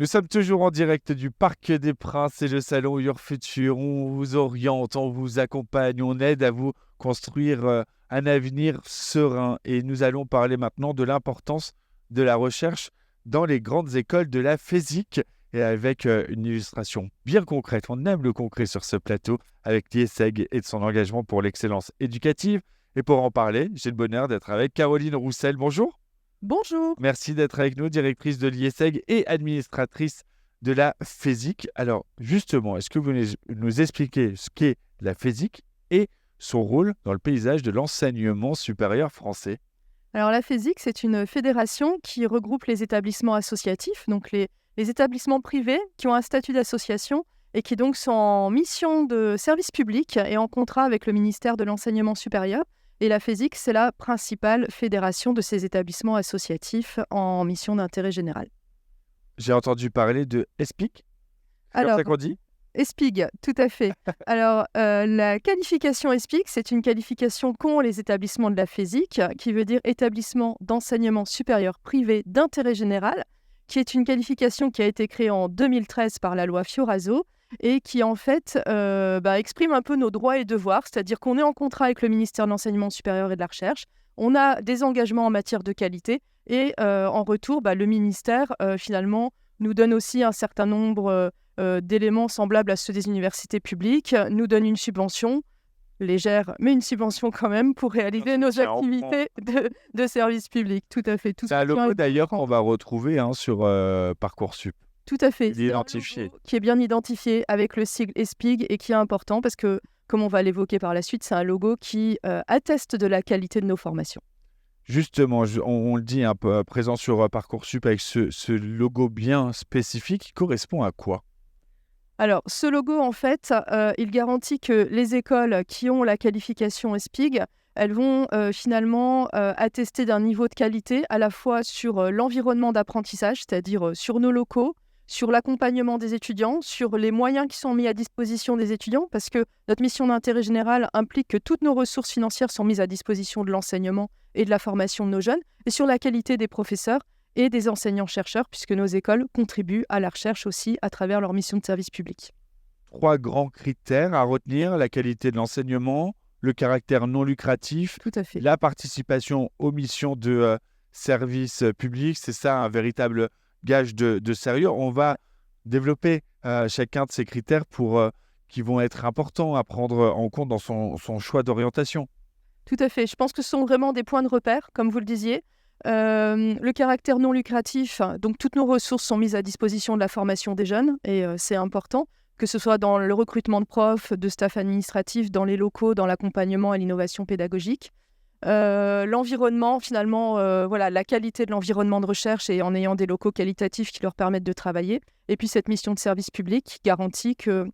Nous sommes toujours en direct du Parc des Princes et le salon Your Future. On vous oriente, on vous accompagne, on aide à vous construire un avenir serein. Et nous allons parler maintenant de l'importance de la recherche dans les grandes écoles de la physique et avec une illustration bien concrète. On aime le concret sur ce plateau avec l'IESEG et de son engagement pour l'excellence éducative. Et pour en parler, j'ai le bonheur d'être avec Caroline Roussel. Bonjour. Bonjour. Merci d'être avec nous, directrice de l'IESEG et administratrice de la FESIC. Alors, justement, est-ce que vous nous expliquez ce qu'est la FESIC et son rôle dans le paysage de l'enseignement supérieur français? Alors la FESIC, c'est une fédération qui regroupe les établissements associatifs, donc les établissements privés qui ont un statut d'association et qui donc sont en mission de service public et en contrat avec le ministère de l'Enseignement supérieur. Et la FESIC, c'est la principale fédération de ces établissements associatifs en mission d'intérêt général. J'ai entendu parler de ESPIC. C'est comme Alors, ça qu'on dit? ESPIG, tout à fait. Alors, la qualification ESPIG, c'est une qualification qu'ont les établissements de la FESIC, qui veut dire établissement d'enseignement supérieur privé d'intérêt général, qui est une qualification qui a été créée en 2013 par la loi Fioraso et qui, en fait, exprime un peu nos droits et devoirs, c'est-à-dire qu'on est en contrat avec le ministère de l'Enseignement supérieur et de la Recherche, on a des engagements en matière de qualité et en retour, le ministère, finalement, nous donne aussi un certain nombre d'éléments semblables à ceux des universités publiques, nous donne une subvention, légère, mais une subvention quand même, pour réaliser nos activités de service public. Tout à fait. C'est un logo d'ailleurs qu'on va retrouver sur Parcoursup. Tout à fait. Il est identifié. Qui est bien identifié avec le sigle ESPIG et qui est important parce que, comme on va l'évoquer par la suite, c'est un logo qui atteste de la qualité de nos formations. Justement, on le dit un peu présent sur Parcoursup avec ce logo bien spécifique, qui correspond à quoi? Alors, ce logo, en fait, il garantit que les écoles qui ont la qualification ESPIG, elles vont finalement attester d'un niveau de qualité à la fois sur l'environnement d'apprentissage, c'est-à-dire sur nos locaux, sur l'accompagnement des étudiants, sur les moyens qui sont mis à disposition des étudiants, parce que notre mission d'intérêt général implique que toutes nos ressources financières sont mises à disposition de l'enseignement et de la formation de nos jeunes, et sur la qualité des professeurs et des enseignants-chercheurs, puisque nos écoles contribuent à la recherche aussi à travers leur mission de service public. 3 grands critères à retenir: la qualité de l'enseignement, le caractère non lucratif, Tout à fait. la participation aux missions de service public. C'est ça, un véritable gage de sérieux. On va développer chacun de ces critères qui vont être importants à prendre en compte dans son choix d'orientation. Tout à fait. Je pense que ce sont vraiment des points de repère, comme vous le disiez. Le caractère non lucratif, donc toutes nos ressources sont mises à disposition de la formation des jeunes et c'est important, que ce soit dans le recrutement de profs, de staff administratif, dans les locaux, dans l'accompagnement et l'innovation pédagogique. L'environnement, finalement, la qualité de l'environnement de recherche et en ayant des locaux qualitatifs qui leur permettent de travailler. Et puis cette mission de service public garantit que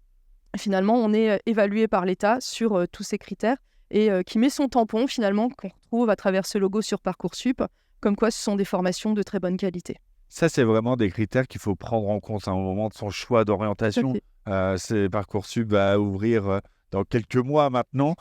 finalement on est évalué par l'État sur tous ces critères et qui met son tampon finalement qu'on retrouve à travers ce logo sur Parcoursup, comme quoi ce sont des formations de très bonne qualité. Ça, c'est vraiment des critères qu'il faut prendre en compte à un moment de son choix d'orientation. C'est Parcoursup va ouvrir dans quelques mois maintenant.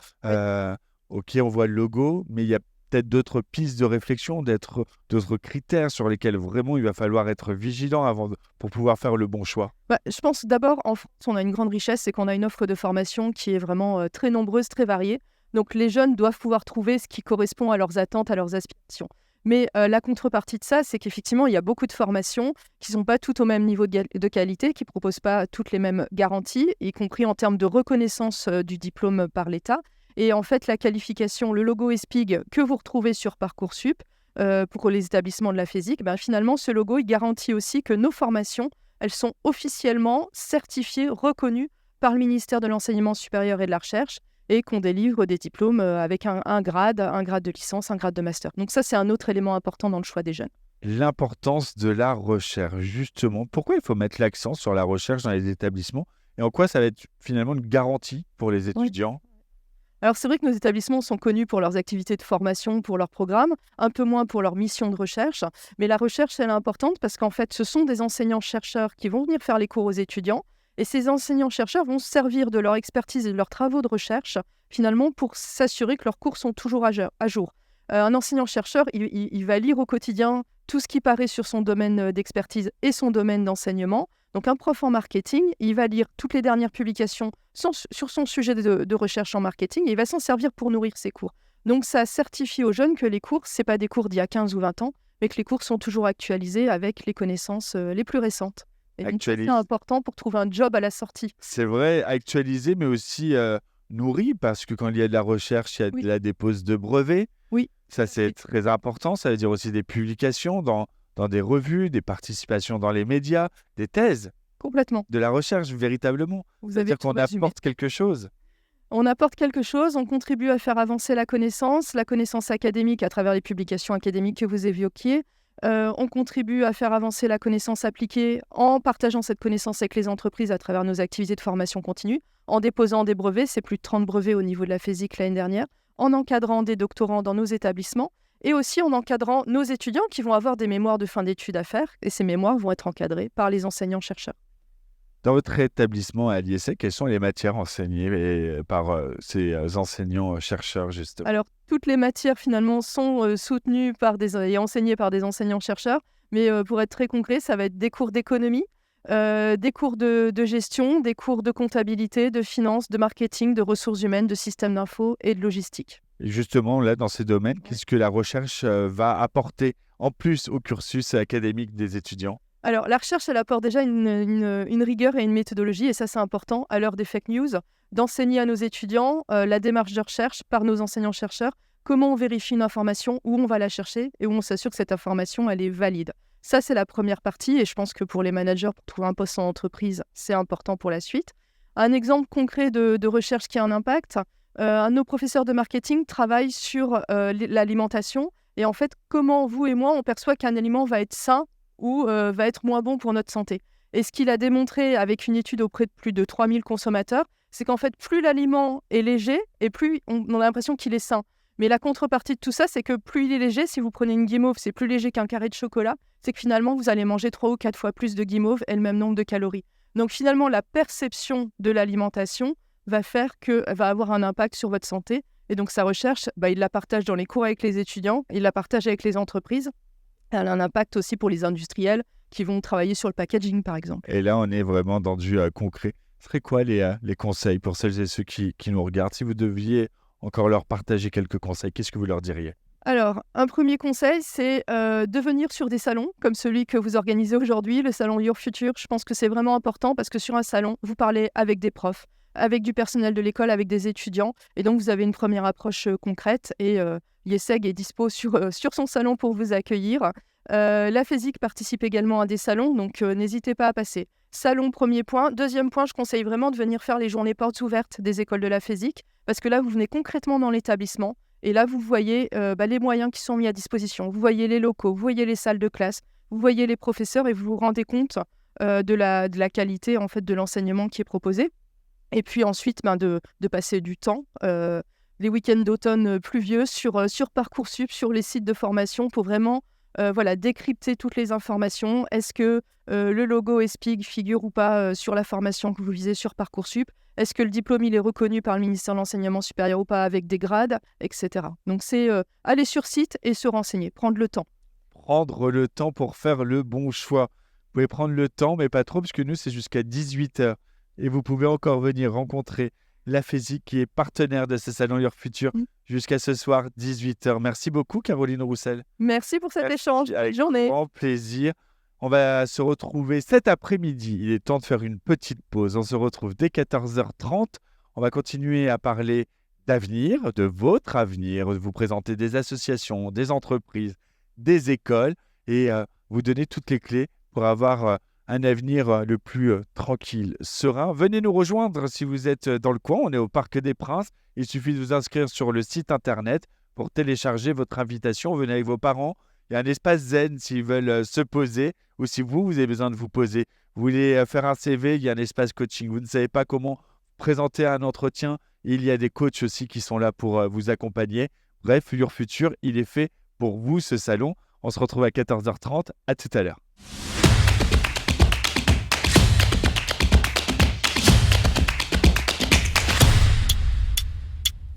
Ok, on voit le logo, mais il y a peut-être d'autres pistes de réflexion, d'autres critères sur lesquels vraiment il va falloir être vigilant pour pouvoir faire le bon choix. Je pense d'abord, en France, on a une grande richesse, c'est qu'on a une offre de formation qui est vraiment très nombreuse, très variée. Donc les jeunes doivent pouvoir trouver ce qui correspond à leurs attentes, à leurs aspirations. Mais la contrepartie de ça, c'est qu'effectivement, il y a beaucoup de formations qui ne sont pas toutes au même niveau de qualité, qui ne proposent pas toutes les mêmes garanties, y compris en termes de reconnaissance du diplôme par l'État. Et en fait, la qualification, le logo ESPIG que vous retrouvez sur Parcoursup pour les établissements de la FESIC, finalement, ce logo, il garantit aussi que nos formations, elles sont officiellement certifiées, reconnues par le ministère de l'Enseignement supérieur et de la Recherche et qu'on délivre des diplômes avec un grade de licence, un grade de master. Donc ça, c'est un autre élément important dans le choix des jeunes. L'importance de la recherche, justement. Pourquoi il faut mettre l'accent sur la recherche dans les établissements et en quoi ça va être finalement une garantie pour les étudiants? Alors c'est vrai que nos établissements sont connus pour leurs activités de formation, pour leurs programmes, un peu moins pour leur mission de recherche. Mais la recherche, elle est importante parce qu'en fait, ce sont des enseignants-chercheurs qui vont venir faire les cours aux étudiants. Et ces enseignants-chercheurs vont se servir de leur expertise et de leurs travaux de recherche, finalement, pour s'assurer que leurs cours sont toujours à jour. Un enseignant-chercheur, il va lire au quotidien tout ce qui paraît sur son domaine d'expertise et son domaine d'enseignement. Donc un prof en marketing, il va lire toutes les dernières publications sur son sujet de recherche en marketing et il va s'en servir pour nourrir ses cours. Donc ça certifie aux jeunes que les cours, ce n'est pas des cours d'il y a 15 ou 20 ans, mais que les cours sont toujours actualisés avec les connaissances les plus récentes. Et donc c'est important pour trouver un job à la sortie. C'est vrai, actualisé, mais aussi nourri, parce que quand il y a de la recherche, il y a de la dépose de brevets. Oui. Ça, c'est très important. Ça veut dire aussi des publications dans des revues, des participations dans les médias, des thèses. Complètement. De la recherche, véritablement. C'est-à-dire qu'on apporte quelque chose. On apporte quelque chose, on contribue à faire avancer la connaissance académique à travers les publications académiques que vous évoquiez. On contribue à faire avancer la connaissance appliquée en partageant cette connaissance avec les entreprises à travers nos activités de formation continue, en déposant des brevets, c'est plus de 30 brevets au niveau de la FESIC l'année dernière, en encadrant des doctorants dans nos établissements et aussi en encadrant nos étudiants qui vont avoir des mémoires de fin d'études à faire et ces mémoires vont être encadrés par les enseignants-chercheurs. Dans votre établissement à l'IESEG, quelles sont les matières enseignées par ces enseignants-chercheurs, justement? Alors, toutes les matières, finalement, sont soutenues et enseignées par des enseignants-chercheurs. Mais pour être très concret, ça va être des cours d'économie, des cours de gestion, des cours de comptabilité, de finance, de marketing, de ressources humaines, de systèmes d'info et de logistique. Et justement, là, dans ces domaines, qu'est-ce que la recherche va apporter en plus au cursus académique des étudiants? Alors, la recherche, elle apporte déjà une rigueur et une méthodologie, et ça, c'est important à l'heure des fake news, d'enseigner à nos étudiants la démarche de recherche par nos enseignants-chercheurs, comment on vérifie une information, où on va la chercher et où on s'assure que cette information, elle est valide. Ça, c'est la première partie, et je pense que pour les managers, pour trouver un poste en entreprise, c'est important pour la suite. Un exemple concret de recherche qui a un impact, un de nos professeurs de marketing travaille sur l'alimentation, et en fait, comment vous et moi, on perçoit qu'un aliment va être sain ou va être moins bon pour notre santé. Et ce qu'il a démontré avec une étude auprès de plus de 3000 consommateurs, c'est qu'en fait, plus l'aliment est léger et plus on a l'impression qu'il est sain. Mais la contrepartie de tout ça, c'est que plus il est léger, si vous prenez une guimauve, c'est plus léger qu'un carré de chocolat, c'est que finalement, vous allez manger 3 ou 4 fois plus de guimauve et le même nombre de calories. Donc finalement, la perception de l'alimentation va avoir un impact sur votre santé. Et donc sa recherche, il la partage dans les cours avec les étudiants, il la partage avec les entreprises. Elle a un impact aussi pour les industriels qui vont travailler sur le packaging, par exemple. Et là, on est vraiment dans du concret. Ce serait quoi les conseils pour celles et ceux qui nous regardent? Si vous deviez encore leur partager quelques conseils, qu'est-ce que vous leur diriez? Alors, un premier conseil, c'est de venir sur des salons comme celui que vous organisez aujourd'hui, le salon Your Future. Je pense que c'est vraiment important parce que sur un salon, vous parlez avec des profs, avec du personnel de l'école, avec des étudiants. Et donc, vous avez une première approche concrète et l'IESEG est dispo sur son salon pour vous accueillir. La FESIC participe également à des salons, donc n'hésitez pas à passer. Salon, premier point. Deuxième point, je conseille vraiment de venir faire les journées portes ouvertes des écoles de la FESIC parce que là, vous venez concrètement dans l'établissement et là, vous voyez les moyens qui sont mis à disposition. Vous voyez les locaux, vous voyez les salles de classe, vous voyez les professeurs et vous vous rendez compte de la qualité en fait, de l'enseignement qui est proposé. Et puis ensuite, de passer du temps, les week-ends d'automne pluvieux sur Parcoursup, sur les sites de formation pour vraiment décrypter toutes les informations. Est-ce que le logo ESPIG figure ou pas sur la formation que vous visez sur Parcoursup? Est-ce que le diplôme il est reconnu par le ministère de l'Enseignement supérieur ou pas avec des grades, etc. Donc c'est aller sur site et se renseigner, prendre le temps. Prendre le temps pour faire le bon choix. Vous pouvez prendre le temps, mais pas trop, parce que nous, c'est jusqu'à 18h. Et vous pouvez encore venir rencontrer la FESIC qui est partenaire de ce salon Your Future jusqu'à ce soir, 18h. Merci beaucoup, Caroline Roussel. Merci pour cet échange. Avec journée. Grand plaisir. On va se retrouver cet après-midi. Il est temps de faire une petite pause. On se retrouve dès 14h30. On va continuer à parler d'avenir, de votre avenir, de vous présenter des associations, des entreprises, des écoles et vous donner toutes les clés pour avoir un avenir le plus tranquille, serein. Venez nous rejoindre si vous êtes dans le coin. On est au Parc des Princes. Il suffit de vous inscrire sur le site internet pour télécharger votre invitation. Venez avec vos parents. Il y a un espace zen s'ils veulent se poser ou si vous avez besoin de vous poser. Vous voulez faire un CV, il y a un espace coaching. Vous ne savez pas comment présenter un entretien. Il y a des coachs aussi qui sont là pour vous accompagner. Bref, Your Future, il est fait pour vous ce salon. On se retrouve à 14h30. À tout à l'heure.